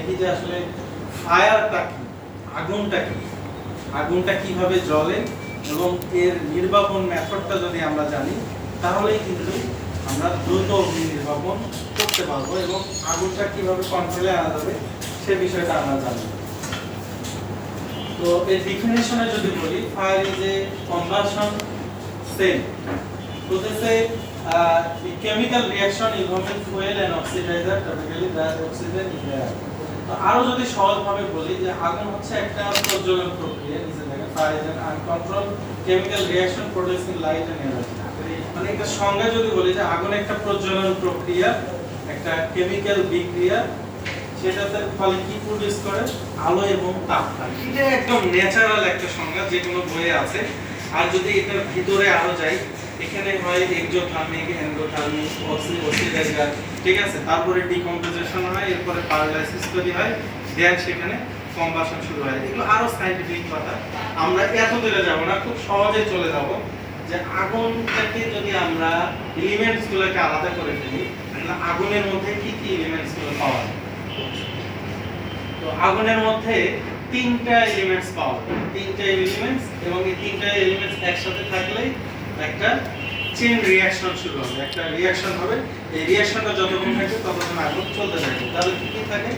দেখি যে আসলে ফায়ারটা কি, আগুনটা কি, আগুনটা কিভাবে জ্বলে এবং এর নির্বাপন মেথডটা যদি আমরা জানি তাহলেই কিন্তু আমরা দ্রুত অগ্নি নির্বাপন করতে পারবো এবং আগুনটা কিভাবে কন্ট্রোলে আনা যাবে সে বিষয়টা আমরা জানবো। তো এর ডেফিনিশনে যদি বলি, fire is a combustion cell প্রসেসে chemical reaction involving fuel and oxidizer, typically the oxygen in the air. তো আরো যদি সহজভাবে বলি যে আগুন হচ্ছে একটা প্রজ্বলন প্রক্রিয়া, নিচে দেখেন fire is an uncontrolled chemical reaction producing light and energy. মানে একটা সংজ্ঞা যদি বলি যে আগুন একটা প্রজ্বলন প্রক্রিয়া, একটা কেমিক্যাল বিক্রিয়া, সেটাতে ফলে কি প্রোডিউস করে, আলো এবং তাপ। এটা একদম ন্যাচারাল একটা সংজ্ঞা, যে কোনো বইয়ে আছে। আর যদি এটার ভিতরে আরো যাই, এখানে হয় এক্সোথার্মিক, এন্ডোথার্মিক, অক্সিডাইজার, ঠিক আছে, তারপরে ডিকম্পোজিশন হয়, এরপরে পারলাইসিস তৈরি হয়, দেন সেখানে কম্বাশন শুরু হয়। এগুলো আরো সায়েন্টিফিক কথা, আমরা এত দূরে যাব না, খুব সহজে চলে যাব যে আগুনটাকে যদি আমরা এলিমেন্টস গুলোকে আলাদা করে ফেলি, তাহলে আগুনের মধ্যে কি কি এলিমেন্টস গুলো পাওয়া যায়। তো আগুনের মধ্যে তিনটা এলিমেন্টস পাওয়া যায়, তিনটা এলিমেন্টস, এবং এই তিনটা এলিমেন্টস একসাথে থাকলে একটা চেইন রিঅ্যাকশন শুরু হবে, একটা রিঅ্যাকশন হবে। এই রিঅ্যাকশনটা যতক্ষণ থাকবে ততক্ষণ আগুন চলতে থাকবে। তাহলে কি কি থাকে,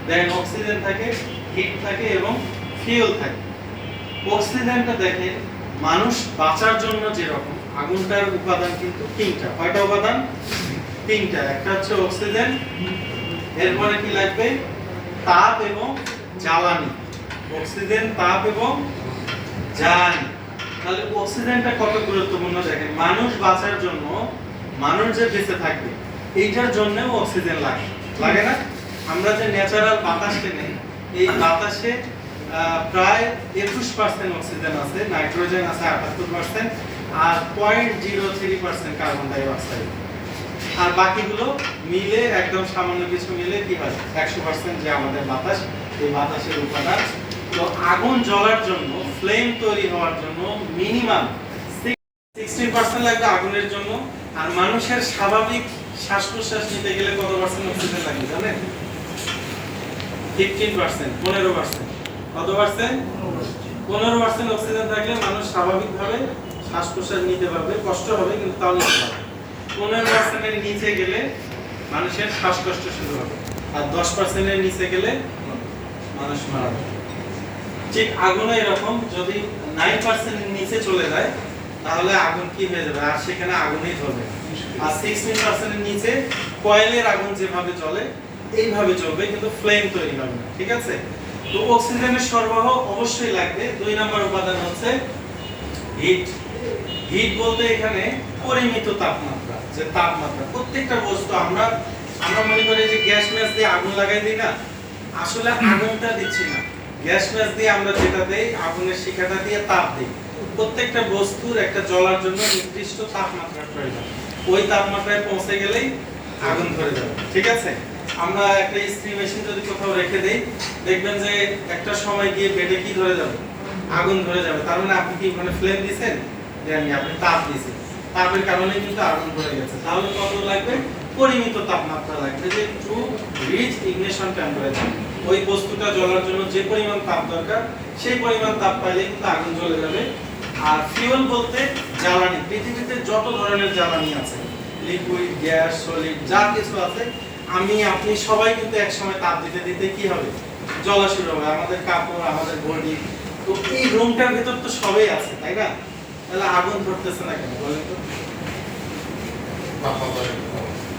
দেন অক্সিজেন থাকে, হিট থাকে এবং ফিউল থাকে। অক্সিজেনটা দেখেন মানুষ বাঁচার জন্য যেরকম, আগুনটার উপাদান কিন্তু তিনটা। কয়টা উপাদান? তিনটা। একটা হচ্ছে অক্সিজেন, এরপরে কি লাগবে, তাপ এবং জ্বালানি। অক্সিজেন, তাপ এবং জ্বালানি। তাহলে অক্সিজেনটা কত গুরুত্বপূর্ণ দেখেন, মানুষ বাঁচার জন্য, মানুষ যে বেঁচে থাকবে এইটার জন্যও অক্সিজেন লাগে, লাগে না? আমরা যে ন্যাচারাল বাতাসকে নেই, এই বাতাসে প্রায় 21% অক্সিজেন আছে, নাইট্রোজেন আছে 78%, আর 0.03% কার্বন ডাই অক্সাইড। আর বাকিগুলো মিলে একদম সামান্য কিছু মিলে কি হয় 100% যে আমাদের বাতাস, এই বাতাসের উপাদান। তো আগুন জ্বলার জন্য, ফ্লেম তৈরি হওয়ার জন্য মিনিমাম 16% লাগবে আগুনের জন্য। আর মানুষের স্বাভাবিক শ্বাস প্রশ্বাস নিতে গেলে কত পার্সেন্ট অক্সিজেন লাগবে জানেন? 15%, 15%। কত পার্সেন্ট? 15% অক্সিজেন থাকলে মানুষ স্বাভাবিকভাবে শ্বাস প্রশ্বাস নিতে পারবে, কষ্ট হবে কিন্তু তাও নিতে পারবে। 15% এর নিচে গেলে মানুষের শ্বাসকষ্ট শুরু হবে, আর 10% এর নিচে গেলে মানুষ মারা যাবে। ঠিক আগুনও এরকম, যদি 9% এর নিচে চলে যায় তাহলে আগুন কি হয়ে যাবে, আর সেখানে আগুনই জ্বলবে। আর 16% এর নিচে কয়েলের আগুন যেভাবে জ্বলে এইভাবে জ্বলবে, কিন্তু ফ্লেম তৈরি হবে না, ঠিক আছে? তো অক্সিজেনের সরবরাহ অবশ্যই লাগবে। 2 নম্বর উপাদান হচ্ছে হিট। হিট বলতে এখানে পরিমিত তাপমাত্রা, যে তাপমাত্রা প্রত্যেকটা বস্তু, আমরা মনে করি যে গ্যাস ম্যাচ দিয়ে আগুন লাগাই দিই না, আসলে আগুনটা দিচ্ছি না, গ্যাস ম্যাচ দিয়ে আমরা যেটা দেই, আগুনের শিখাটা দিয়ে তাপ দিই। প্রত্যেকটা বস্তুর একটা জ্বলার জন্য নির্দিষ্ট তাপমাত্রার প্রয়োজন, ওই তাপমাত্রায় পৌঁছে গেলেই আগুন ধরে যাবে, ঠিক আছে? আমরা একটা ইস্ত্রি মেশিন যদি কোথাও রেখে দেই, দেখবেন যে একটা সময় গিয়ে বেডে কি ধরে যাবে, আগুন ধরে যাবে। তার মানে আপনি কি ওখানে ফ্লেম দিয়েছেন, দেননি, আপনি তাপ দিয়েছেন, তাপের কারণে কিন্তু আগুন ধরে গেছে। তাহলে কত লাগবে, পরিমিত তাপমাত্রা লাগবে, যে টু রিচ ইগনিশন টেম্পারেচার। ওই বস্তুটা জ্বলার জন্য যে পরিমাণ তাপ দরকার, সেই পরিমাণ তাপ পাইলে কিন্তু আগুন জ্বলে যাবে। আর ফিউল বলতে জ্বালানি, পৃথিবীতে যত ধরনের জ্বালানি আছে, লিকুইড, গ্যাস, সলিড, যা কিছু আছে, আমি আপনি সবাই কিন্তু এক সময় তাপ দিতে দিতে কি হবে, জ্বলা শুরু হবে। আমাদের কাপড়, আমাদের বডি, তো এই রুমটার ভিতর তো সবই আছে, তাই না? তাহলে আগুন ধরতেছে না কেন বলেন তো?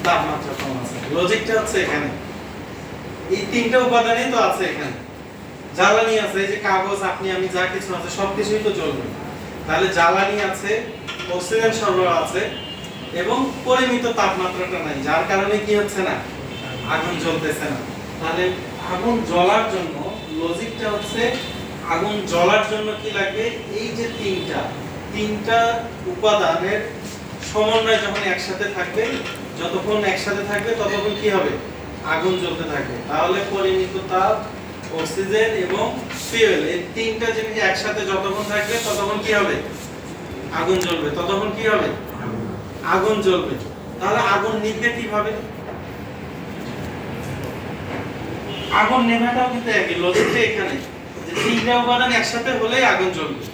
তাপমাত্রা কম আছে। লজিকটা হচ্ছে এখানে এই তিনটা উপাদানই তো আছে এখানে। জ্বালানি আছে, এই যে কাগজ, আপনি আমি, যা কিছু আছে সবকিছুই তো জ্বলবে। তাহলে জ্বালানি আছে, অক্সিজেন সরবরাহ আছে, এবং পরিমিত তাপমাত্রাটা নাই, যার কারণে কি হচ্ছে না, আগুন জ্বলতেছে না। তাহলে আগুন জ্বলার জন্য লজিকটা হচ্ছে, আগুন জ্বলার জন্য কি লাগবে, এই যে তিনটা উপাদানের সমন্বয় যখন একসাথে থাকবে, যতক্ষণ একসাথে থাকবে ততক্ষণ কি হবে, আগুন জ্বলতে থাকবে। তাহলে পরিমিত তাপ, অক্সিজেন এবং ফিউয়েল, এই তিনটা জিনিস একসাথে যতক্ষণ থাকবে ততক্ষণ কি হবে, আগুন জ্বলবে। ততক্ষণ কি হবে, আগুন জ্বলবে। তাহলে আগুন নিভবে কিভাবে? আগুন নেভাটাও কিন্তু একই লজিকটা এখানে, যে তিনটা উপাদান একসাথে হলেই আগুন জ্বলবে।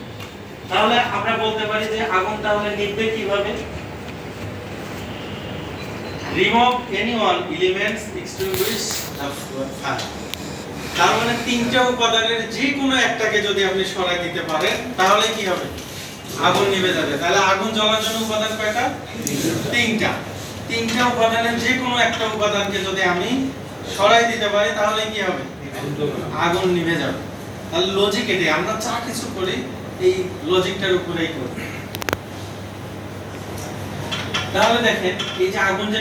তাহলে আমরা বলতে পারি যে আগুন তাহলে নিভবে কিভাবে? Remove any one elements extinguish the fire. তার মানে তিনটা উপাদানের যে কোনো একটাকে যদি আপনি সরাই দিতে পারেন তাহলে কি হবে? আগুন নিভে যাবে। তাহলে আগুন জ্বলার জন্য উপাদান কয়টা? তিনটা। তিনটা উপাদানের যে কোনো একটা উপাদানকে যদি আমি সরাই দিতে পারি তাহলে কি হবে? আগুন নিভে যাবে। তাহলে লজিক এটাই, আমরা যা কিছু করি এই লজিকটার উপরেই করি। তাহলে দেখেন এই যে আগুন যে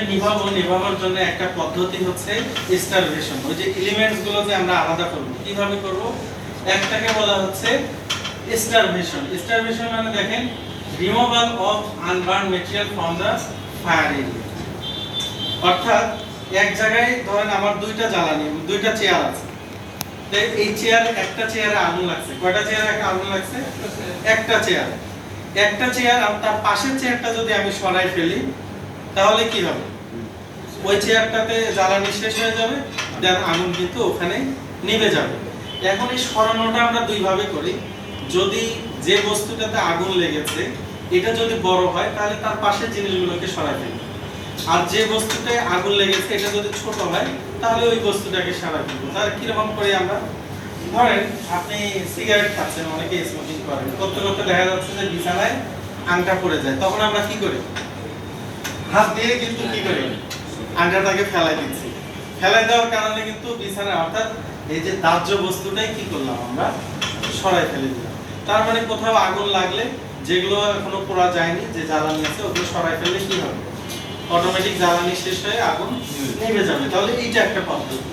নিভাবার জন্য একটা পদ্ধতি হচ্ছে স্টারভেশন। ওই যে এলিমেন্টস গুলো যে আমরা আলাদা করব, কিভাবে করব? একটাকে বলা হচ্ছে স্টারভেশন। স্টারভেশন মানে দেখেন removal of unburn material from the fire area. অর্থাৎ এক জায়গায় ধরেন আমার দুইটা জ্বালানি, দুইটা চেয়ার আছে, এই চেয়ার, একটা চেয়ারে আগুন লাগছে। কয়টা চেয়ারে আগুন লাগছে? একটা চেয়ার। একটা চেয়ার আর তার পাশের চেয়ারটা যদি আমি সরাই ফেলি তাহলে কি হবে? ওই চেয়ারটাতে জ্বালানি শেষ হয়ে যাবে, দেন আগুন কিন্তু ওখানে নিভে যাবে। এখন এই সরানোটা আমরা দুই ভাবে করি। যদি যে বস্তুটাতে আগুন লেগেছে এটা যদি বড় হয় তাহলে তার পাশের জিনিসগুলোকে সরাই ফেলি, আর যে বস্তুটায় আগুন লেগেছে এটা যদি ছোট হয় তাহলে ওই বস্তুটাকে সরাই ফেলবো। তাহলে কিরকম করি আমরা? ধরেন আপনি সিগারেট খাচ্ছেন, অনেকে স্মোকিং করেন, করতে করতে দেখা যাচ্ছে যে বিছানায় আংটা পড়ে যায়, তখন আমরা কি করি? হাত দিয়ে কিন্তু কি করি? আংটাটাকে ফেলাই দিচ্ছি। ফেলাই দেওয়ার কারণে কিন্তু বিছানা, অর্থাৎ এই যে দাহ্য বস্তুটাই কি করলাম? আমরা সরাই ফেলে দিলাম। তার মানে কোথাও আগুন লাগলে যেগুলো এখনো পোড়া যায়নি, যে জ্বালানি আছে, ওগুলো সরাই ফেললে কি হবে? অটোমেটিক জ্বালানি শেষ হয়ে আগুন নিভে যাবে। তাহলে এইটা একটা পদ্ধতি।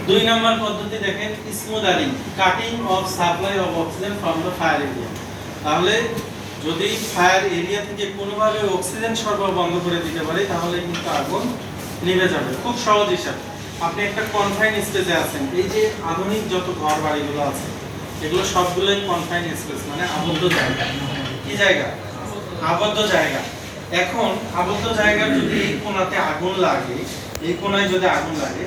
দুই নম্বর পদ্ধতি দেখেন smothering, cutting of supply of oxygen from the fire area. তাহলে যদি ফায়ার এরিয়া থেকে কোনোভাবে অক্সিজেন সরবরাহ বন্ধ করে দিতে পারি তাহলে কিন্তু আগুন নিভে যাবে। খুব সহজ হিসাব। আপনি একটা কনফাইন স্পেসে আছেন, এই যে আধুনিক যত ঘর বাড়িগুলো আছে এগুলো সবগুলোই কনফাইন স্পেস, মানে আবদ্ধ জায়গা। কি জায়গা? আবদ্ধ জায়গা। এখন আবদ্ধ জায়গার যদি এই কোণাতে আগুন লাগে, এই কোণায় যদি আগুন লাগে,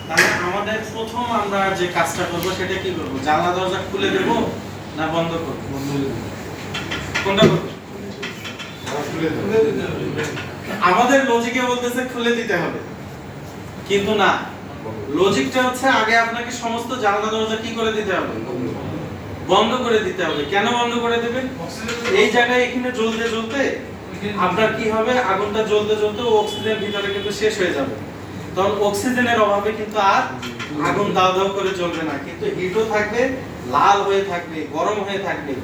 তাহলে আমাদের প্রথম আমরা যে কাজটা করব সেটা কি করব? জানলা দরজা খুলে দেব না বন্ধ করব? কোনটা করব? আমাদের লজিকে বলতেছে খুলে দিতে হবে, কিন্তু না, লজিকটা হচ্ছে আগে আপনাকে সমস্ত জানলা দরজা কি করে দিতে হবে? বন্ধ করে দিতে হবে। কেন বন্ধ করে দেবেন? এই জায়গায় এখানে জ্বলতে জ্বলতে আপনার কি হবে? আগুনটা জ্বলতে জ্বলতে অক্সিজেন ভিতরে কিন্তু শেষ হয়ে যাবে। তখন অক্সিজেনের অভাবে কিন্তু আর আগুন দাও দাও করে জ্বলবে না, কিন্তু হিটও থাকবে, লাল হয়ে থাকবে, গরম হয়ে থাকবে।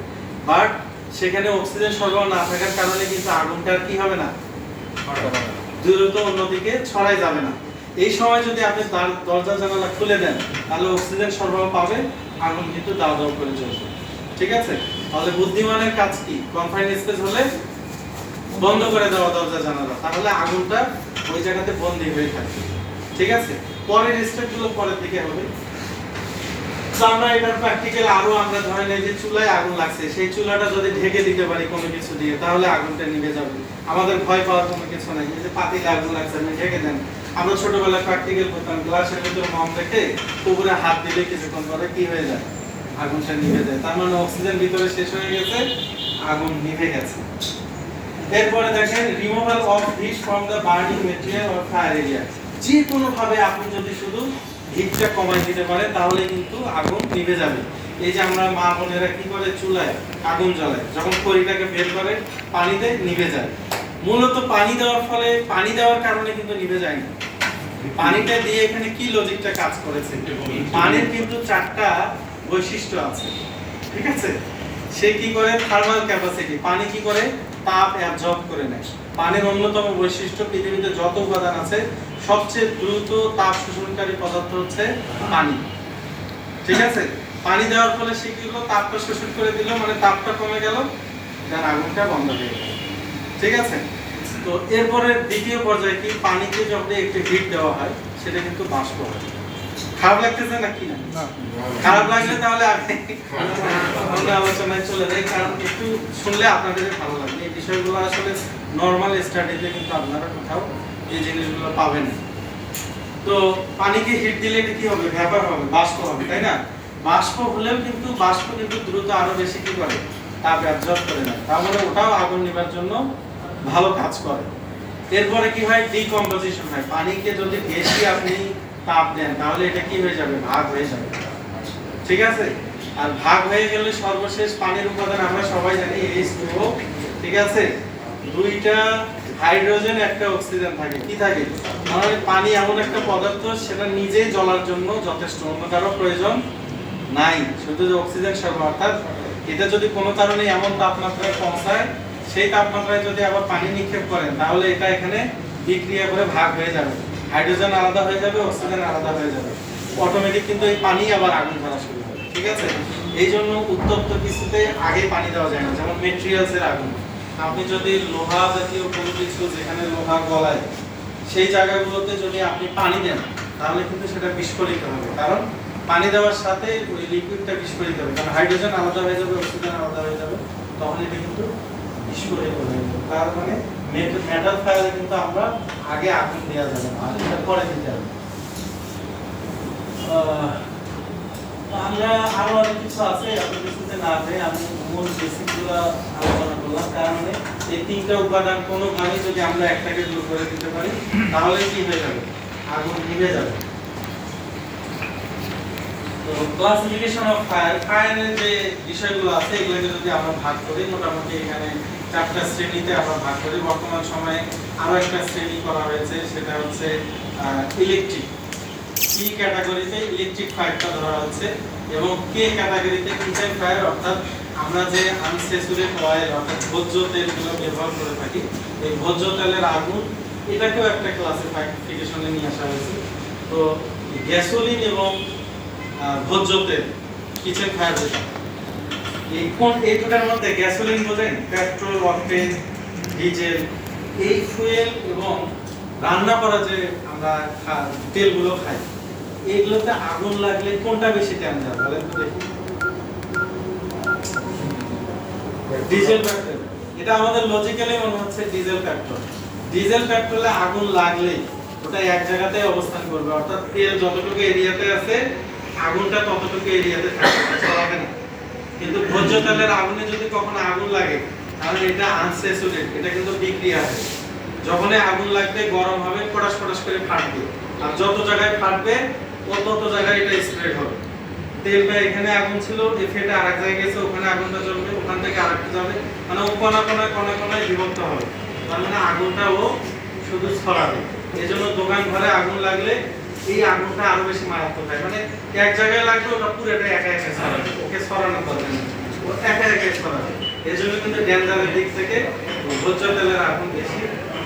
বাট সেখানে অক্সিজেন সরবরাহ না থাকার কারণে কিন্তু আগুনটা কি হবে না? দ্রুত অন্যদিকে ছড়াই যাবে না। এই সময় যদি আপনি দরজা জানালা খুলে দেন তাহলে অক্সিজেন সরবরাহ পাবে, আগুন কিন্তু দাও দাও করে জ্বলবে। ঠিক আছে? তাহলে বুদ্ধিমানের কাজ কি? কনফাইন স্পেস হলে বন্ধ করে দেওয়া দরজা জানালা, তাহলে আগুনটা ওই জায়গাতে বন্দী হয়ে থাকবে। ঠিক আছে? পরের স্টেপগুলো পরের দিকে হবে। তো আমরা এটার প্র্যাকটিক্যাল আরো আমরা ধরেন এই যে চুলায় আগুন লাগছে, সেই চুলাটা যদি ঢেকে দিতে পারি কোনো কিছু দিয়ে তাহলে আগুনটা নিভে যাবে। আমাদের ভয় পাওয়ার কোনো কিছু নাই। এই যে পাতিলে আগুন লাগছে, আপনি ঢেকে দেন। আমরা ছোটবেলায় প্র্যাকটিক্যাল করতাম, গ্লাসের ভিতরে মম রেখে উপরে হাত দিলে কিছুক্ষণ পরে কি হয়ে যায়? আগুনটা নিভে যায়। তার মানে অক্সিজেন ভিতরে শেষ হয়ে গেছে, আগুন নিভে গেছে। এরপরে দেখেন removal of heat from the burning material or fire area. যে কোনো ভাবে আপনি যদি শুধু হিটটা কমাই দিতে পারেন তাহলে কিন্তু আগুন নিভে যাবে। এই যে আমরা মা বোনেরা কি করে চুলায় আগুন জ্বালায়, যখন খড়িটাকে বের করে পানিতে নিভে যায়। মূলত পানি দেওয়ার ফলে, পানি দেওয়ার কারণে কিন্তু নিভে যায় না। পানিটা দিয়ে এখানে কি লজিকটা কাজ করেছে? পানির কিন্তু চারটা বৈশিষ্ট্য আছে। ঠিক আছে? সে কি করে? থার্মাল ক্যাপাসিটি, পানি কি করে? তাপ অ্যাবজর্ব করে নেয়। পানির অন্যতম বৈশিষ্ট্য, পৃথিবীতে যত উপাদান আছে সবচেয়ে দ্রুত তাপ শোষণকারী পদার্থ হচ্ছে পানি। ঠিক আছে? পানি দেওয়ার ফলে সে কি হলো? তাপটা শোষণ করে দিল, মানে তাপটা কমে গেল, দেন আগুনটা বন্ধ হয়ে গেল। ঠিক আছে? তো এরপরে দ্বিতীয় পর্যায়ে কি? পানিতে যখন একটু হিট দেওয়া হয় সেটা কিন্তু বাষ্প হয়। খারাপ লাগতেছে নাকি না? খারাপ লাগলে তাহলে আমি অন্য আলোচনায় চলে যাই, কারণ একটু শুনলে আপনাদের ভালো লাগবে। এই বিষয়গুলো আসলে নরমাল স্টাডিতে কিন্তু আপনারা কোথাও এই জিনিসগুলো পাবেন না। তো পানিকে হিট দিলে এটা কি হবে, ভ্যাপার হবে, বাষ্প হবে, তাই না? বাষ্প হলেও কিন্তু বাষ্প কিন্তু দ্রুত আরো বেশি কি করে, তাপ অ্যাবজর্ব করে নেয়, তার মানে ওটাও আগুন নেভার জন্য ভালো কাজ করে। এরপরে কি হয়, ডিকম্পোজিশন হয়। পানিকে যদি বেশি আপনি তাপ দেন তাহলে এটা কি হয়ে যাবে, ভাগ হয়ে যাবে, ঠিক আছে? আর ভাগ হয়ে গেলে সর্বশেষ পানির উপাদান আমরা সবাই জানি H2O, ঠিক আছে? দুইটা হাইড্রোজেন একটা অক্সিজেন থাকে, কি থাকে? মানে পানি এমন একটা পদার্থ সেটা নিজেই জ্বলার জন্য যথেষ্ট, অন্য কারো প্রয়োজন নাই, শুধু যে অক্সিজেন সরবরাহ। অর্থাৎ এটা যদি কোনো কারণে এমন তাপমাত্রায় পৌঁছায়, সেই তাপমাত্রায় যদি আবার পানি নিক্ষেপ করেন তাহলে এটা এখানে বিক্রিয়া করে ভাগ হয়ে যাবে, হাইড্রোজেন আলাদা হয়ে যাবে, অক্সিজেন আলাদা হয়ে যাবে, অটোমেটিক কিন্তু এই পানি আবার আগুন ধরা শুরু হবে, ঠিক আছে? এই জন্য উত্তপ্ত কিছুতে আগে পানি দেওয়া যায় না, যেমন মেটেরিয়ালসের আগুন। আপনি যদি লোহা জাতীয় কোনো কিছু যেখানে লোহা গলায় সেই জায়গাগুলোতে যদি আপনি পানি দেন তাহলে কিন্তু সেটা বিস্ফোরিত হবে, কারণ পানি দেওয়ার সাথে ওই লিকুইডটা বিস্ফোরিত হবে, কারণ হাইড্রোজেন আলাদা হয়ে যাবে, অক্সিজেন আলাদা হয়ে যাবে, তখন এটা কিন্তু বিস্ফোরিত হয়ে যাবে। তার মানে মেটাল ফায়ারে কিন্তু আমরা আগে আগুন দেওয়া যাবে না, এটা পরে দিতে হবে। আমরা আরো অনেক কিছু আছে, এত কিছুতে না যায় আমি মূল বেসিকগুলো আলোচনা করলাম। তার মানে এই তিনটা উপাদান কোনোভাবে যদি আমরা একটাকে দূর করে দিতে পারি তাহলে কি হয়ে যাবে, আগুন নিভে যাবে। তো ক্লাসিফিকেশন অফ ফায়ার, ফায়ারের যে বিষয়গুলো আছে এগুলোকে যদি আমরা ভাগ করি, মোটামুটি এখানে 4টা শ্রেণীতে আমরা ভাগ করি। বর্তমান সময়ে আরো একটা শ্রেণী করা হয়েছে, সেটা হচ্ছে ইলেকট্রিক। সি ক্যাটাগরিতে ইলেকট্রিক ফায়ারটা ধরা হচ্ছে, এবং কে ক্যাটাগরিতে কিচেন ফায়ার, অর্থাৎ আমরা যে আনস্যাচুরেটেড অয়েল অর্থাৎ ভোজ্য তেলগুলো ব্যবহার করে থাকি, এই ভোজ্য তেলের আগুন, এটাকেও একটা ক্লাসিফিকেশনে নিয়ে আসা হয়েছে। তো গ্যাসোলিন এবং ভোজ্য তেল কিচেন ফায়ার যেটা, এই দুটার মধ্যে গ্যাসোলিন বোঝেন, পেট্রোল, অকটেন, ডিজেল, এই ফুয়েল এবং রান্না করা যে আমরা তেলগুলো খাই, এগুলোতে আগুন লাগলে কোনটা বেশি ডেঞ্জার বলেন তো দেখি? Diesel petrol. এটা আমাদের লজিক্যালি মনে হচ্ছে ডিজেল পেট্রোল। ডিজেল পেট্রোলে আগুন লাগলে ওটা এক জায়গাতেই অবস্থান করবে, অর্থাৎ তেল যতটুকু এরিয়াতে আছে আগুনটা ততটুকু এরিয়াতে থাকবে, ছড়াবে না। কিন্তু ভোজ্য তেলের আগুনে যদি কখনো আগুন লাগে তাহলে এটা আনস্যাচুরেটেড, এটা কিন্তু বিক্রিয়া হবে। যখনই আগুন লাগবে গরম হবে, পটাশ পটাশ করে ফাটবে, আর যত জায়গায় ফাটবে তত জায়গায় এটা স্প্রেড হবে। তেলটা এখানে আগুন ছিল, ফেটে আরেক জায়গায় গেছে, ওখানে আগুনটা জ্বলবে, ওখান থেকে আরেকটা যাবে, মানে ও কণায় বিভক্ত হবে। তার মানে আগুনটা ও শুধু ছড়াবে। এজন্য দোকান ঘরে আগুন লাগলে এই আগুনটা আরো বেশি মারাত্মক হয়, মানে এক জায়গায় লাগবে ওটা পুরোটা একা একা ছড়াবে, ওকে ছড়ানো দরকার নেই, ও একা একা ছড়াবে। এজন্য কিন্তু ডেঞ্জারের দিক থেকে ভোজ্য তেলের আগুন বেশি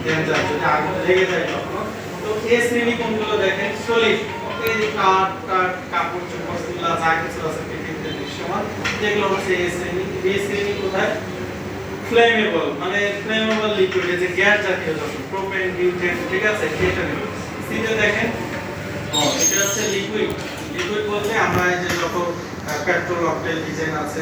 ডেঞ্জার, যদি আগুন লেগে যায় তখন। তো এই শ্রেণী কোনগুলো দেখেন, সলিড, এই যে কাপড় চোপড় গুলা যা কিছু আছে পৃথিবীতে দৃশ্যমান, এগুলো হচ্ছে এই শ্রেণী। এই শ্রেণী কোথায়, ফ্লেমেবল, মানে ফ্লেমেবল লিকুইড, যে গ্যাস জাতীয় যত প্রোপেন, বিউটেন, ঠিক আছে, এটা নেই। সিতে দেখেন, এটা হচ্ছে লিকুইড। লিকুইড বলতে আমরা এই যে যত পেট্রোল, অকটেন, ডিজেল আছে,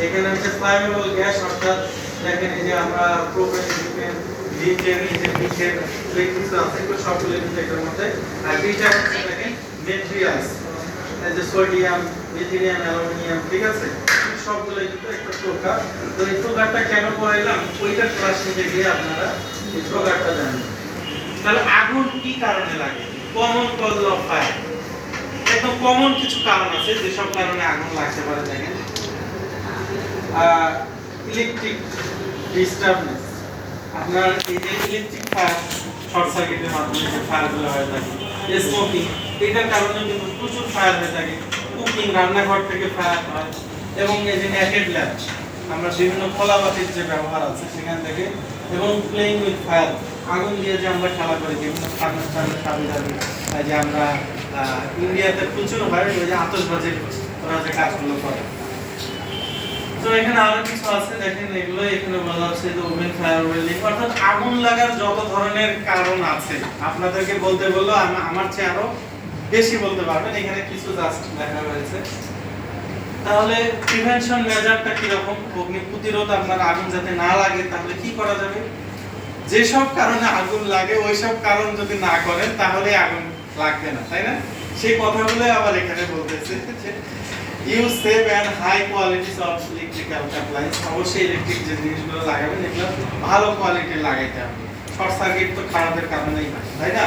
এখানে হচ্ছে ফ্লেমেবল গ্যাস, অর্থাৎ দেখেন এই যে আমরা প্রোপেন, বিউটেন, লিথিয়াম, এই যে মিথেন, এই কিছু আছে, এগুলো সবগুলো কিন্তু এটার মধ্যে। আর এটা হচ্ছে দেখেন মেটেরিয়ালস, এই যে সোডিয়াম, লিথিয়াম, অ্যালুমিনিয়াম, ঠিক আছে, সবগুলো কিন্তু একটা প্রকার। তো এই প্রকারটা কেন পড়াইলাম, ওইটা ক্লাস নিতে গিয়ে আপনারা এই প্রকারটা জানেন। তাহলে আগুন কি কারণে লাগে, কমন কজ অফ ফায়ার, একদম কমন কিছু কারণ আছে যেসব কারণে আগুন লাগতে পারে। দেখেন, ইলেকট্রিক ডিস্টারবেন্স, আপনার এই যে ইলেকট্রিক ফায়ার, শর্ট সার্কিটের মাধ্যমে যে ফায়ারগুলো হয়ে থাকে, স্মোকিং, এটার কারণে কিন্তু প্রচুর ফায়ার হয়ে থাকে। কুকিং, রান্নাঘর থেকে ফায়ার হয়, এবং এই যে নেকেড ল্যাম্প, আমরা বিভিন্ন খোলাবাতির যে ব্যবহার আছে সেখান থেকে, এবং প্লেইং উইথ ফায়ার, আগুন দিয়ে যে আমরা খেলা করি বিভিন্ন ফার্নিচারের সাবিদারি, যে আমরা ইন্ডিয়াতে প্রচুর হয় ওই যে আতশবাজি ওরা যে কাজগুলো করে। তো এখানে আরো কিছু আছে দেখেন, এগুলো এখানে বলা হচ্ছে যে ওপেন ফায়ার ওয়েলিং, অর্থাৎ আগুন লাগার যত ধরনের কারণ আছে আপনাদেরকে বলতে বললো আমার চেয়ে আরো বেশি বলতে পারবেন, এখানে কিছু জাস্ট দেখা হয়েছে। তাহলে প্রিভেনশন মেজারটা কি রকম, অগ্নি প্রতিরোধ, আপনার আগুন যাতে না লাগে তাহলে কি করা যাবে? যেসব কারণে আগুন লাগে ওইসব কারণ যদি না করেন তাহলে আগুন লাগবে না, তাই না? সেই কথাগুলো আবার এখানে বলতেছে যে use safe and high qualities of electrical appliance. অবশ্যই ইলেকট্রিক যে জিনিসগুলো লাগাবেন এগুলো ভালো কোয়ালিটির লাগাইতে হবে। শর্ট সার্কিট তো খারাপের কারণেই হয়, তাই না?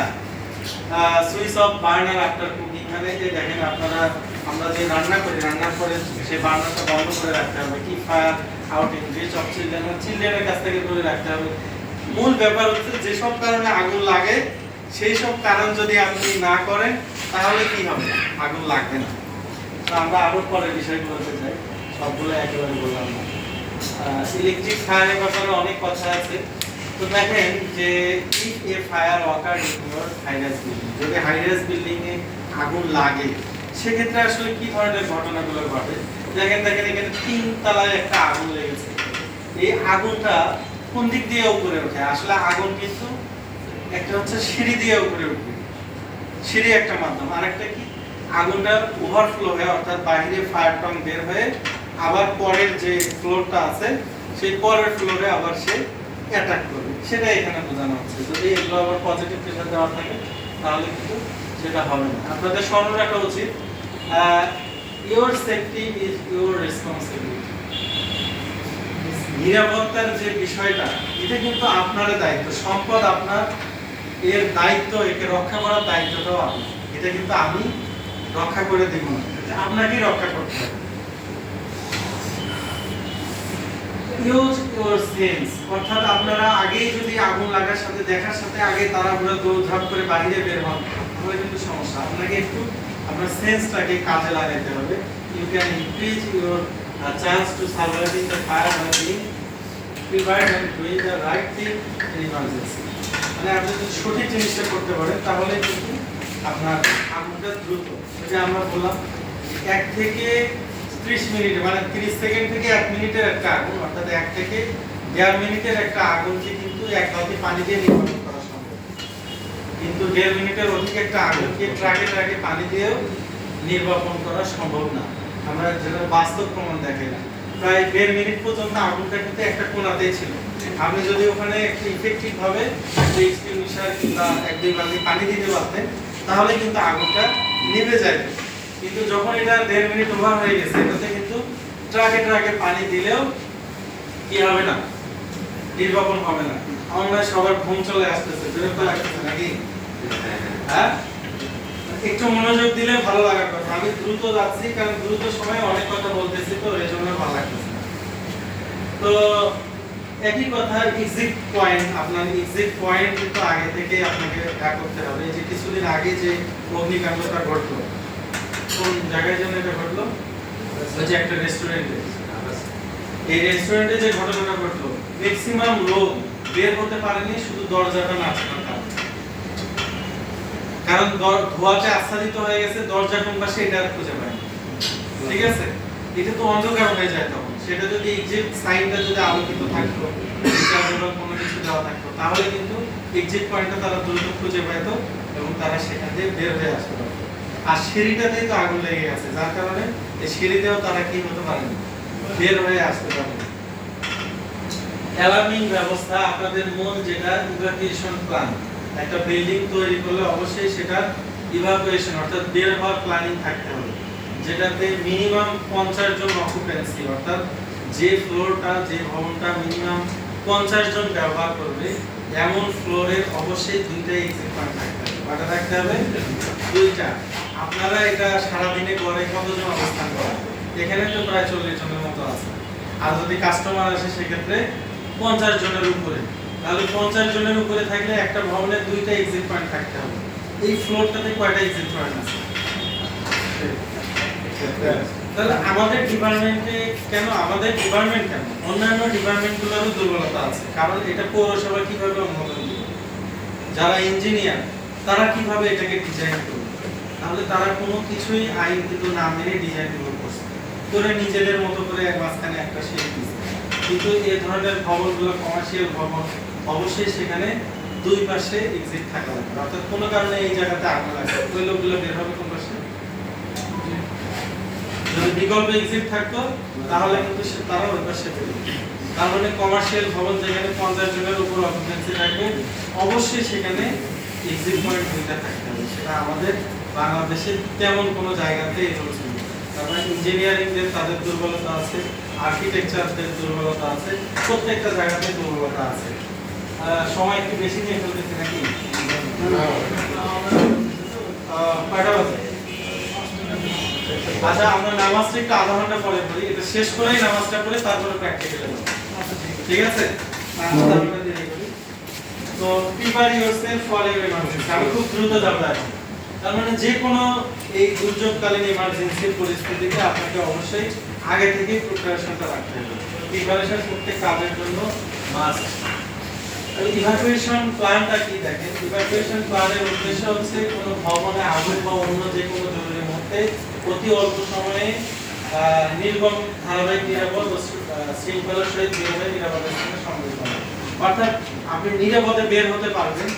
Switch off burner after cooking, মানে যে দেখেন আপনারা আমরা যে রান্না করি, রান্নার পরে সেই বার্নারটা বন্ধ করে রাখতে হবে। কি fire out in reach of children, চিলড্রেনের কাছ থেকে দূরে রাখতে হবে। মূল ব্যাপার হচ্ছে যেসব কারণে আগুন লাগে সেই সব কারণ যদি আপনি না করেন তাহলে কি হবে, আগুন লাগবে না। তো আমরা আরো পরে বিষয়গুলোতে যাই, সবগুলো একেবারে বললাম না। ইলেকট্রিক ফায়ারের ব্যাপারে অনেক কথা আছে। তো দেখেন যে if A fire occur in your high-rise building, যদি হাই-রাইজ বিল্ডিং এ আগুন লাগে সেক্ষেত্রে আসলে কি ধরনের ঘটনাগুলো ঘটে। দেখেন এখানে 3 তলায় একটা আগুন লেগেছে। এই আগুনটা কোন দিক দিয়ে উপরে ওঠে? আসলে আগুন কিন্তু একটা হচ্ছে সিঁড়ি দিয়ে উপরে উঠবে, সিঁড়ি একটা মাধ্যম। আরেকটা কি, আগুনটা ওভারফ্লো হয়ে অর্থাৎ বাইরে ফায়ার টং বের হয়ে আবার পরের যে ফ্লোরটা আছে সেই পরের ফ্লোরে আবার সে অ্যাটাক করবে, সেটা এখানে বোঝানো হচ্ছে। যদি এগুলো আবার পজিটিভ প্রেসার দেওয়া থাকে তাহলে কিন্তু সেটা হবে না। আপনাদের স্মরণ রাখা উচিত your safety is your responsibility. নিরাপত্তার যে বিষয়টা এটা কিন্তু আপনার দায়িত্ব, সম্পদ আপনার, এর দায়িত্ব, একে রক্ষা করার দায়িত্বটাও আপনার। এটা কিন্তু আমি রক্ষা করে দেব না, আপনাকেই রক্ষা করতে হবে। ইউজ ইওর সেন্স, অর্থাৎ আপনারা আগেই যদি আগুন লাগার সাথে দেখার সাথে আগে তাড়াহুড়ো দৌড়ঝাঁপ করে বাইরে বের হন তাহলে কিন্তু সমস্যা। আপনাকে একটু আপনার সেন্সটাকে কাজে লাগাতে হবে। You can increase your chance to surviving the fire by being prepared and doing the right thing in emergency. মানে আপনি যদি সঠিক জিনিসটা করতে পারেন তাহলে কিন্তু আপনার আগুনটা দ্রুত, যে আমরা বললাম 1 থেকে 30 মিনিট, মানে 30 সেকেন্ড থেকে 1 মিনিটের একটা আগুন, অর্থাৎ 1 থেকে 1.5 মিনিটের একটা আগুনকে কিন্তু এক বালতি পানি দিয়ে নির্বাপন করা সম্ভব। কিন্তু 1.5 মিনিটের অধিক একটা আগুনকে ট্রাকে পানি দিয়েও নির্বাপন করা সম্ভব না। আমরা যেটা বাস্তব প্রমাণ দেখে না, প্রায় 1.5 মিনিট পর্যন্ত আগুনটা কিন্তু একটা কোণাতেই ছিল। আপনি যদি ওখানে একটু ইফেক্টিভ ভাবে এক্সটিংগুইশার কিংবা 1-2 বালতি পানি দিতে পারতেন তাহলে কিন্তু আগুনটা নিভে যাবে। কিন্তু যখন এটা 1.5 মিনিট ওভার হয়ে গেছে, এটাতে কিন্তু ট্রাকে পানি দিলেও কি হবে না, নির্বাপন হবে না। আমরা সবার ঘুম চলে আসতেছে, বিরক্ত লাগতেছে নাকি? হ্যাঁ, একটু মনোযোগ দিলে ভালো লাগার কথা। আমি দ্রুত যাচ্ছি কারণ দ্রুত সময় অনেক কথা বলতেছি, তো এই জন্য ভালো লাগতেছে। তো একই কথা এক্সিট পয়েন্ট, আপনার এক্সিট পয়েন্ট কিন্তু আগে থেকে আপনাকে করতে হবে। যে কিছুদিন আগে যে অগ্নিকাণ্ডটা ঘটলো, কোন জায়গায় যেন এটা ঘটলো, ওই যে একটা রেস্টুরেন্টে, এই রেস্টুরেন্টে যে ঘটনাটা ঘটলো, ম্যাক্সিমাম লোক বের হতে পারেনি শুধু দরজাটা না খোলার কারণে। কারণ ধোঁয়াতে আচ্ছাদিত হয়ে গেছে, দরজা কোন পাশে এটা আর খুঁজে পায়নি। ঠিক আছে, এটা তো অন্ধকার হয়ে যায় তখন। সেটা যদি এক্সিট সাইনটা যদি আলোকিত থাকতো, কোনো কিছু দেওয়া থাকতো, তাহলে কিন্তু এক্সিট পয়েন্টটা তারা দ্রুত খুঁজে পেত এবং তারা সেখান থেকে বের হয়ে আসতে পারত। আর সিঁড়িটাতেই তো আগুন লেগে গেছে, যার কারণে এই সিঁড়িতেও তারা কি হতে পারেনি, বের হয়ে আসতে পারেনি। অ্যালার্মিং ব্যবস্থা, আপনাদের মূল যেটা ইভাকুয়েশন প্ল্যান, একটা বিল্ডিং তৈরি করলে অবশ্যই সেটা ইভাকুয়েশন অর্থাৎ বের হওয়ার প্ল্যানিং থাকতে হবে, যেটাতে মিনিমাম 50 জন অকুপেন্সি, অর্থাৎ যে ফ্লোরটা, যে ভবনটা মিনিমাম 50 জন ব্যবহার করবে এমন ফ্লোরের অবশ্যই 2টা এক্সিট পয়েন্ট থাকতে হবে। কয়টা থাকতে হবে? 2টা। আপনারা এটা সারা দিনে করে কতজন অবস্থান করেন? এখানে তো প্রায় 40 জনের মতো আছে। আর যদি কাস্টমার আসে সেক্ষেত্রে 50 জনের উপরে, তাহলে 50 জনের উপরে থাকলে একটা ভবনে 2টা এক্সিট পয়েন্ট থাকতে হবে। এই ফ্লোরটাতে কয়টা এক্সিট পয়েন্ট আছে? তাহলে আমাদের ডিপার্টমেন্টে কেন, আমাদের ডিপার্টমেন্ট কেন, অন্যান্য ডিপার্টমেন্টগুলোরও দুর্বলতা আছে। কারণ এটা পৌরসভা কিভাবে অনুমোদন দিবে, যারা ইঞ্জিনিয়ার তারা কিভাবে এটাকে ডিজাইন করবে, তাহলে তারা কোনো কিছুই আইন কিন্তু না মেনে ডিজাইনগুলো করছে, করে নিজেদের মতো করে এক মাঝখানে একটা শেড দিচ্ছে। কিন্তু এই ধরনের ভবনগুলো কমার্শিয়াল ভবন, অবশ্যই সেখানে 2 পাশে এক্সিট থাকা লাগবে। অর্থাৎ কোনো কারণে এই জায়গাতে আগুন লাগছে, ওই লোকগুলো বের হবে কোন পাশে? যদি বিকল্প এক্সিট থাকতো তাহলে কিন্তু তারা ওই পাশে বেরোবে। তার মানে কমার্শিয়াল ভবন যেখানে 50 জনের উপর অকুপেন্সি থাকবে, অবশ্যই সেখানে এক্সিট পয়েন্ট দুইটা থাকতে হবে। সেটা আমাদের বাংলাদেশের তেমন কোনো জায়গাতে হচ্ছে না। তারপরে ইঞ্জিনিয়ারিংদের তাদের দুর্বলতা আছে, আর্কিটেকচারদের দুর্বলতা আছে, প্রত্যেকটা জায়গাতে দুর্বলতা আছে। সময় একটু বেশি নিয়ে ফেলতেছি নাকি? কয়টা বাজে? আচ্ছা, আমরা নামাজটা একটু আধা ঘন্টা পরে পড়ি, এটা শেষ করেই নামাজটা পড়ে তারপরে প্র্যাকটিক্যালে যাব। ঠিক আছে? তো prepare yourself for your emergency. আমি খুব দ্রুত যাব এখন। তার মানে যে কোনো এই দুর্যোগকালীন ইমার্জেন্সি পরিস্থিতিতে আপনাকে অবশ্যই আগে থেকে প্রিপারেশনটা রাখতে হবে। প্রিপারেশন প্রত্যেক কাজের জন্য মাস্ট। ইভাকুয়েশন প্ল্যানটা কি দেখেন, ইভাকুয়েশন প্ল্যানের উদ্দেশ্য হচ্ছে কোনো ভবনে আগুন বা অন্য যে কোনো জরুরি মুহূর্তে অতি অল্প সময়ে নির্গম ধারাবাহিক নিরাপদ ও শৃঙ্খলার সহিত বেরোবে নিরাপদের সঙ্গে সম্মিলিত হবে। অর্থাৎ আপনি নিরাপদে বের হতে পারবেন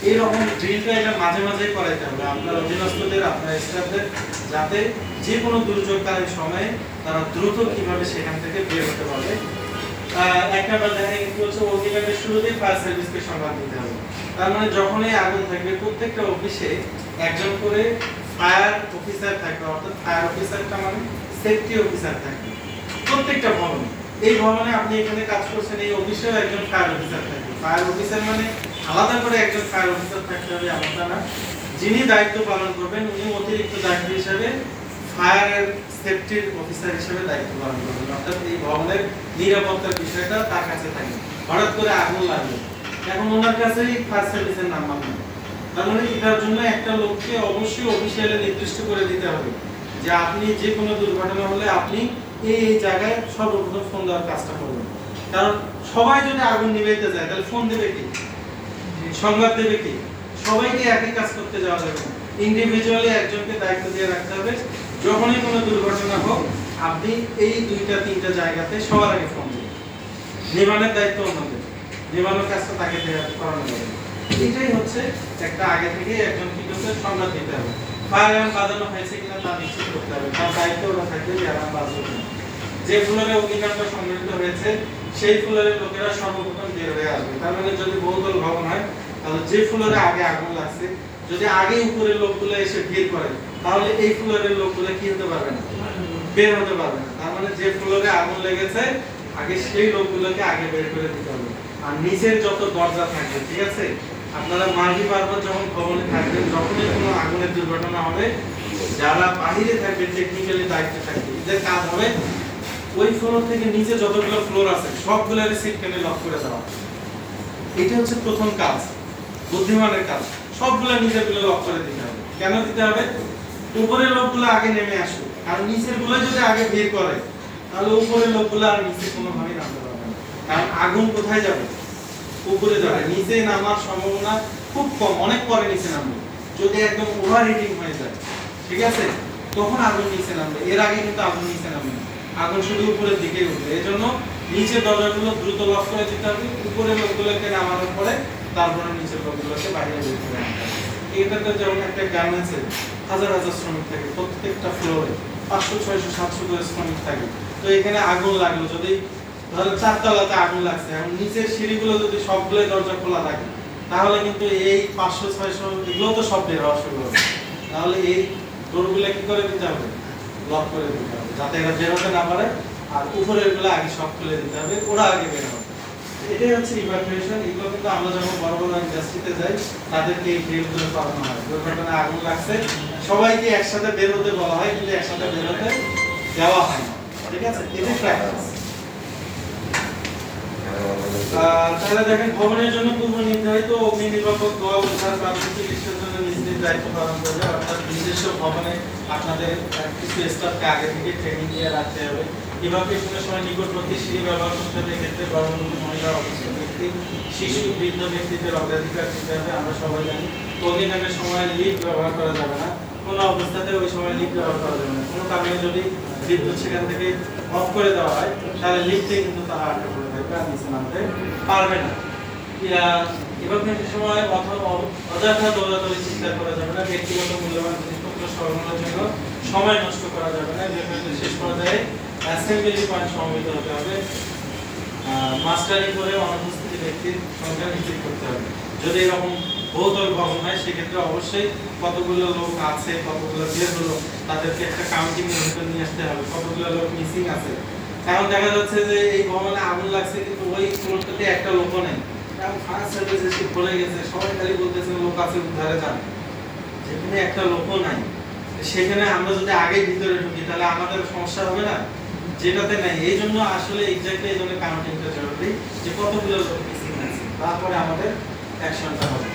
এইরকম ড্রিলটা এটা মাঝে মাঝে করাইতে হবে আপনার অধীনস্থদের, আপনার স্টাফদের, যাতে যে কোনো দুর্যোগকালীন সময়ে তারা দ্রুত কিভাবে সেখান থেকে বের হতে পারবে। এক নাম্বার দেখেন কি হচ্ছে, অগ্নিকাণ্ডের শুরুতেই ফায়ার সার্ভিসকে সংবাদ দিতে হবে। তার মানে যখনই আগুন থাকবে প্রত্যেকটা অফিসে একজন করে ফায়ার অফিসার থাকবে, অর্থাৎ ফায়ার অফিসারটা মানে সেফটি অফিসার থাকবে প্রত্যেকটা ভবনে। এই ভবনে আপনি এখানে কাজ করছেন, এই অফিসেও একজন ফায়ার অফিসার থাকবে। ফায়ার অফিসার মানে আলাদা করে একজন ফায়ার অফিসার থাকতে হবে এমনটা না, যিনি দায়িত্ব পালন করবেন উনি অতিরিক্ত দায়িত্ব হিসেবে ফায়ার সেফটির অফিসার হিসেবে দায়িত্ব পালন করবেন। অর্থাৎ এই ভবনের নিরাপত্তার বিষয়টা তার কাছে থাকে। হঠাৎ করে আগুন লাগলো, এখন ওনার কাছেই ফায়ার সার্ভিসের নাম্বার নেই। তার মানে এটার জন্য একটা লোককে অবশ্যই অফিসিয়ালি নির্দিষ্ট করে দিতে হবে যে আপনি যে কোনো দুর্ঘটনা হলে আপনি এই জায়গায় সর্বপ্রথম ফোন দেওয়ার কাজটা করবেন। কারণ সবাই যদি আগুন নিভাইতে যায় তাহলে ফোন দেবে কি, সংবাদ দেবে কি? সবাইকে একই কাজ করতে যাওয়া যাবে না, ইন্ডিভিজুয়ালি একজনকে দায়িত্ব দিয়ে রাখতে হবে। যখনই কোনো দুর্ঘটনা হোক আপনি এই দুইটা তিনটা জায়গাতে সবার আগে ফোন দেবেন। নির্মাণের দায়িত্ব অন্যদের, নির্মাণের কাজটা তাকে করানো যাবে। এটাই হচ্ছে একটা আগে থেকে একজন কি করতে সংবাদ দিতে হবে। ফায়ার অ্যালার্ম বাজানো হয়েছে কিনা তা নিশ্চিত করতে হবে, তার দায়িত্ব ওরা থাকবে যে অ্যালার্ম বাজবে কিনা। যে ফ্লোরে অগ্নিকাণ্ড সংঘটিত হয়েছে সেই ফ্লোরের লোকেরা সর্বপ্রথম বের হয়ে আসবে। তার মানে যদি বহুতল ভবন হয় তাহলে যে ফ্লোরে আগে আগুন লাগছে যদি আগে উপরের লোকগুলো এসে ভিড় করে তাহলে এই ফ্লোরের লোকগুলো কি হতে পারবে না, বের হতে পারবে না। তার মানে যে ফ্লোরে আগুন লেগেছে আগে সেই লোকগুলোকে আগে বের করে দিতে হবে। আর নিচের যত দরজা থাকবে, ঠিক আছে, আপনারা মাঝি পারবেন যখন ভবনে থাকবেন, যখনই কোনো আগুনের দুর্ঘটনা হবে যারা বাহিরে থাকবে টেকনিক্যালি দায়িত্বে থাকবে, এদের কাজ হবে ওই ফ্লোর থেকে নিচে যতগুলো ফ্লোর আছে সবগুলোর সিটকানে লক করে দেওয়া। এটা হচ্ছে প্রথম কাজ, বুদ্ধিমানের কাজ। সবগুলো নিচেরগুলো লক করে দিতে হবে। কেন দিতে হবে? উপরের লোকগুলো আগে নেমে আসুক, আর নিচের গুলো যদি আগে ভিড় করে তাহলে উপরের লোকগুলো আর নিচে কোনোভাবেই নামতে পারবে না। কারণ আগুন কোথায় যাবে? উপরে যাবে। নিচে নামার সম্ভাবনা খুব কম, অনেক পরে নিচে নামবে। যদি একদম ওভার হিটিং হয়ে যায়, ঠিক আছে, তখন আগুন নিচে নামবে। এর আগে কিন্তু আগুন নিচে নামবে না, আগুন শুধু উপরের দিকেই উঠবে। এই জন্য নিচের দরজাগুলো দ্রুত লক করে দিতে হবে। উপরের লোকগুলোকে নামানোর পরে তারপরে নিচের লোকগুলোকে বাইরে বের করে আনতে হবে। এটাতে যেমন একটা গার্মেন্টসের হাজার হাজার শ্রমিক থাকে, প্রত্যেকটা ফ্লোরে 500, 600, 700 করে শ্রমিক থাকে। তো এখানে আগুন লাগলো, যদি ধরেন 4 তলাতে আগুন লাগছে, এখন নিচের সিঁড়িগুলো যদি সবগুলো দরজা খোলা থাকে তাহলে কিন্তু এই 500, 600 এগুলো তো সব বের হওয়া শুরু হবে। তাহলে এই ডোরগুলো কি করে দিতে হবে? লক করে দিতে হবে, যাতে এরা বের হতে না পারে। আর উপরের গুলো আগে সব খুলে দিতে হবে, ওরা আগে বের হবে। এটাই হচ্ছে ইভাকুয়েশন। এগুলো কিন্তু আমরা যখন বড় বড় ইন্ডাস্ট্রিতে যাই তাদেরকে এই ড্রিলগুলো করানো হয়। দুর্ঘটনায় আগুন লাগছে সবাইকে একসাথে বের হতে বলা হয়, কিন্তু একসাথে বের হতে দেওয়া হয় না, ঠিক আছে? এটাই প্র্যাকটিস। তাহলে দেখেন, ভবনের জন্য পূর্ব নির্ধারিত অগ্নি নির্বাপক দল উদ্ধার প্রাথমিক চিকিৎসার জন্য নিজ নিজ দায়িত্ব পালন করবে। অর্থাৎ নিজস্ব ভবনে আপনাদের কিছু স্টাফকে আগে থেকে ট্রেনিং দিয়ে রাখতে হবে। ইভাকুয়েশনের সময় নিকটবর্তী সিঁড়ি ব্যবহার করতে হবে। এক্ষেত্রে গর্ভবতী মহিলা, অসুস্থ ব্যক্তি, শিশু, বৃদ্ধ ব্যক্তিদের অগ্রাধিকার দিতে হবে। আমরা সবাই জানি অগ্নিকাণ্ডের সময় লিফট ব্যবহার করা যাবে না, কোনো অবস্থাতে ওই সময় লিফট ব্যবহার করা যাবে না। কোনো কারণে যদি বিদ্যুৎ সেখান থেকে অফ করে দেওয়া হয় তাহলে লিফটে কিন্তু তারা আটকে পড়ে থাকবে, আর নিচে নামতে পারবে না। ইভাকুয়েশনের সময় অযথা দৌড়াদৌড়ি চিন্তা করা যাবে না। ব্যক্তিগত মূল্যবান জিনিসপত্র সরবরাহের জন্য সময় নষ্ট করা যাবে না। ইভাকুয়েশনের শেষ পর্যায়ে অ্যাসেম্বলি পয়েন্ট সমবেত হতে হবে। মাস্টারিং করে অনুপস্থিত ব্যক্তির সংখ্যা নিশ্চিত করতে হবে। যদি এরকম বহুতল ভবন হয় সেক্ষেত্রে অবশ্যই কতগুলো লোক আছে, কতগুলো বের হলো, তাদেরকে একটা কাউন্টিং এর ভিতর নিয়ে আসতে হবে, কতগুলো লোক মিসিং আছে। এখন দেখা যাচ্ছে যে এই ভবনে আগুন লাগছে কিন্তু ওই ফ্লোরটাতে একটা লোকও নেই, এখন ফায়ার সার্ভিস এসে ভরে গেছে, সবাই খালি বলতেছে লোক আছে উদ্ধারে যান, যেখানে একটা লোকও নাই সেখানে আমরা যদি আগে ভিতরে ঢুকি তাহলে আমাদের সমস্যা হবে না, যেটাতে নাই। এই জন্য আসলে এক্স্যাক্টলি এই জন্য কাউন্টিংটা জরুরি যে কতগুলো লোক মিসিং আছে, তারপরে আমাদের অ্যাকশনটা হবে।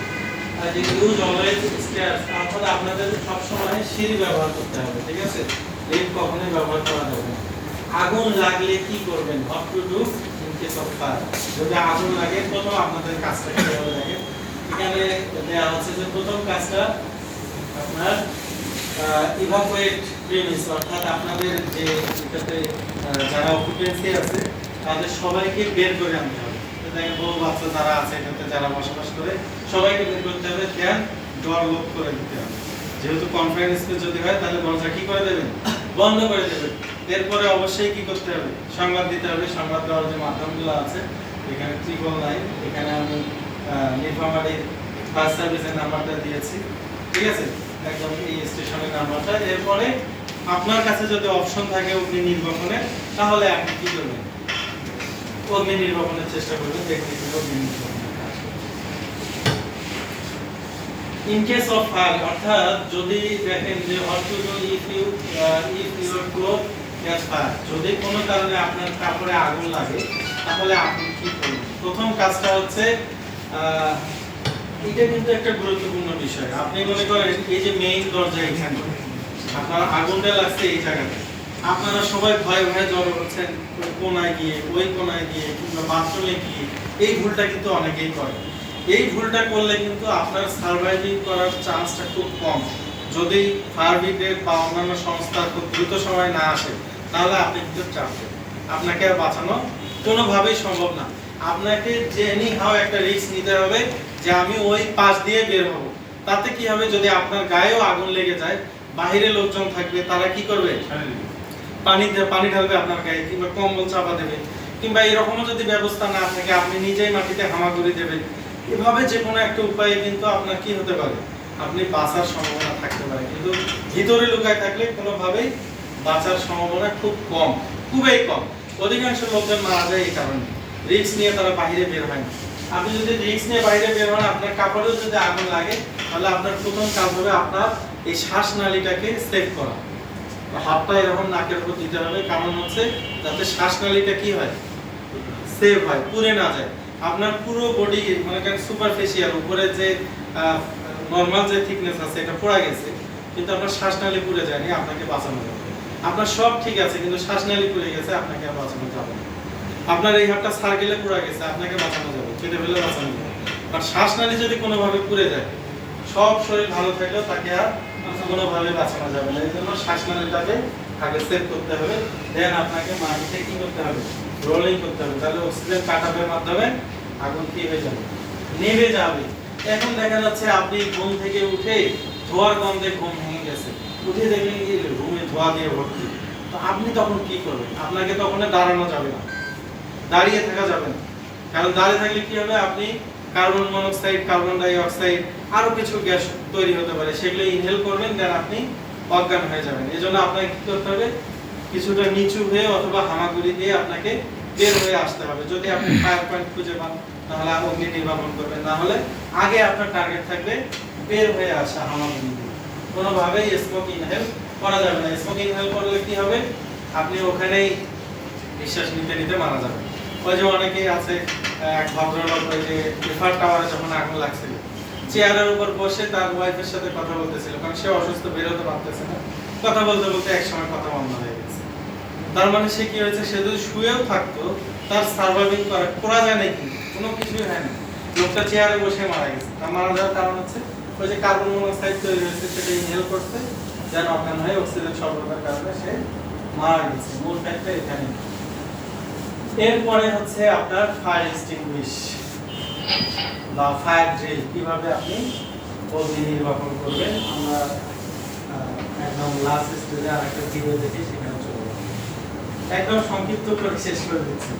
আর যে ইউজ অলওয়েজ স্টেয়ারস, তারপরে আপনাদের সব সময় সিঁড়ি ব্যবহার করতে হবে, ঠিক আছে? লিফট কখনোই ব্যবহার করা যাবে না। আগুন লাগলে কি করবেন, what to do in case of fire. যদি আগুন লাগে প্রথম আপনাদের কাজটা কিভাবে লাগে এখানে দেওয়া হচ্ছে যে প্রথম কাজটা আপনার ইভাকুয়েট প্রিমিস, অর্থাৎ আপনাদের যে এটাতে যারা অকুপেন্সি আছে তাদের সবাইকে বের করে আনতে হবে। দেখেন বউ বাচ্চা যারা আছে এটাতে যারা বসবাস করে সবাইকে বের করতে হবে, দেন ডোর লক করে দিতে হবে। যেহেতু কনফারেন্স স্পেস যদি হয় তাহলে দরজা কি করে দেবেন, বন্ধ করে দেবেন। এরপরে অবশ্যই কি করতে হবে, সংবাদ দিতে হবে। সংবাদ দেওয়ার যে মাধ্যমগুলো আছে এখানে 999, এখানে আমি নীলফামারীর ফায়ার সার্ভিসের নাম্বারটা দিয়েছি, ঠিক আছে, একদম এই স্টেশনের নাম্বারটা। এরপরে আপনার কাছে যদি অপশন থাকে অগ্নি নির্বাপনে, তাহলে আপনি কি করবেন, অগ্নি নির্বাপনের চেষ্টা করবেন, দেখবেন অগ্নি নির্বাপনের কাজ। ইন কেস অফ ফায়ার, অর্থাৎ যদি দেখেন যে what to do if your cloth catch fire, যদি কোনো কারণে আপনার কাপড়ে আগুন লাগে তাহলে আপনি কি করবেন। প্রথম কাজটা হচ্ছে এটা কিন্তু একটা গুরুত্বপূর্ণ বিষয়। আপনি মনে করেন এই যে মেইন দরজা এখানে আপনার আগুনটা লাগছে এই জায়গাতে, আপনারা সবাই ভয়ে ভয়ে জড়ো হচ্ছেন কোনায় গিয়ে, ওই কোনায় গিয়ে কিংবা বাথরুমে গিয়ে। এই ভুলটা কিন্তু অনেকেই করে। এই ভুলটা করলে কিন্তু আপনার সার্ভাইভিং করার চান্সটা খুব কম। যদি ফায়ার ব্রিগেড বা অন্যান্য সংস্থা খুব দ্রুত সময় না আসে তাহলে আপনি কিন্তু চাপবেন, আপনাকে আর বাঁচানো কোনোভাবেই সম্ভব না। আপনাকে যে এনি হাও একটা রিস্ক নিতে হবে যে আমি ওই পাশ দিয়ে বের হব। তাতে কি হবে, যদি আপনার গায়েও আগুন লেগে যায়, বাহিরে লোকজন থাকবে, তারা কি করবে, পানি ঢালবে আপনার গায়ে কিংবা কম্বল চাপা দেবে, কিংবা এরকমও যদি ব্যবস্থা না থাকে আপনি নিজেই মাটিতে হামাগুড়ি দেবেন। এভাবে যে কোনো একটা উপায়ে কিন্তু আপনার কি হতে পারে, আপনি বাঁচার সম্ভাবনা থাকতে পারে। কিন্তু ভিতরে লুকায় থাকলে কোনোভাবেই বাঁচার সম্ভাবনা খুব কম, খুবই কম। অধিকাংশ লোকজন মারা যায় এই কারণে, রিস্ক নিয়ে তারা বাইরে বের হয় না। আপনি যদি রিস্ক নিয়ে বাইরে বের হন, আপনার কাপড়েও যদি আগুন লাগে, তাহলে আপনার প্রথম কাজ হবে আপনার এই শ্বাসনালীটাকে সেভ করা। হাতটা এরকম নাকের উপর দিতে হবে, কারণ হচ্ছে যাতে শ্বাসনালীটা কি হয়, সেভ হয়, পুড়ে না যায়। আপনার পুরো বডি মানে সুপারফিশিয়াল উপরে যে নরমাল যে থিকনেস আছে এটা পুড়ে গেছে, কিন্তু আপনার শ্বাসনালী পুড়ে যায়নি, আপনাকে বাঁচানো যাবে। আপনার সব ঠিক আছে কিন্তু শ্বাসনালী পুড়ে গেছে, আপনাকে আর বাঁচানো যাবে না। আপনার এই হাতটা সার্কেলে পুড়ে গেছে, আপনাকে বাঁচানো যাবে, কেটে ফেলে বাঁচানো যাবে। আর শ্বাসনালী যদি কোনোভাবে পুড়ে যায়, সব শরীর ভালো থাকলেও তাকে আর কোনোভাবে বাঁচানো যাবে না। এই জন্য শ্বাসনালীটাকে আগে সেভ করতে হবে, দেন আপনাকে মাটিতে কি করতে হবে, রোলিং করতে হবে। তাহলে অক্সিজেন কাটাপের মাধ্যমে আগুন কি হয়ে যাবে, নেভে যাবে। এখন দেখা যাচ্ছে আপনি ঘুম থেকে উঠে ধোয়ার গন্ধে ঘুম ভেঙে গেছে, উঠে দেখলেন কি রুমে ধোয়া দিয়ে ভর্তি। তো আপনি তখন কি করবেন, আপনাকে তখন দাঁড়ানো যাবে না, দাঁড়িয়ে থাকা যাবে না। কারণ দাঁড়িয়ে থাকলে কি হবে, আপনি carbon monoxide, carbon die oxide আরো কিছু গ্যাস তৈরি হতে পারে, সেগুলো ইনহেল করবেন, দেন আপনি অজ্ঞান হয়ে যাবেন। এজন্য আপনাকে কি করতে হবে, কিছুটা নিচু হয়ে অথবা হামাগুড়ি দিয়ে আপনাকে বের হয়ে আসতে হবে। যদি আপনি ফায়ার পয়েন্ট খুঁজে পান তাহলে অগ্নি নির্বাপন করবেন, না হলে আগে আপনার টার্গেট থাকবে বের হয়ে আসা হামাগুড়ি দিয়ে। কোনোভাবেই স্মোক ইনহেল করা যাবে না। স্মোক ইনহেল করলে কি হবে, আপনি ওখানেই নিঃশ্বাস নিতে নিতে মারা যাবেন। ওই যে অনেকেই আছে, এক ভদ্রলোক ওই যে এফআর টাওয়ারে যখন আগুন লাগছিল, চেয়ারের উপর বসে তার ওয়াইফের সাথে কথা বলতেছিল, কারণ সে অসুস্থ, বেরোতে পারতেছে না। কথা বলতে বলতে এক সময় কথা বন্ধ হয়ে গেছে। তার মানে সে কি হয়েছে, সে যদি শুয়েও থাকতো তার সার্ভাইভিং করা যায় নাকি, কোনো কিছুই হয় না। লোকটা চেয়ারে বসে মারা গেছে। তার মারা যাওয়ার কারণ হচ্ছে ওই যে কার্বন মনোক্সাইড তৈরি হয়েছে, সেটা ইনহেল করতে, যেন অজ্ঞান হয়ে অক্সিজেন স্বল্পতার কারণে সে মারা গেছে। মূল ফ্যাক্টটা এখানে। এরপরে হচ্ছে আপনার ফায়ার এক্সটিংগুইশ বা ফায়ার ড্রিল, কিভাবে আপনি অগ্নি নির্বাপন করবেন। আমরা একদম লাস্ট স্টেজে আরেকটা ভিডিও দেখি, সেখানে চলে একদম সংক্ষিপ্ত করে শেষ করে দিচ্ছি।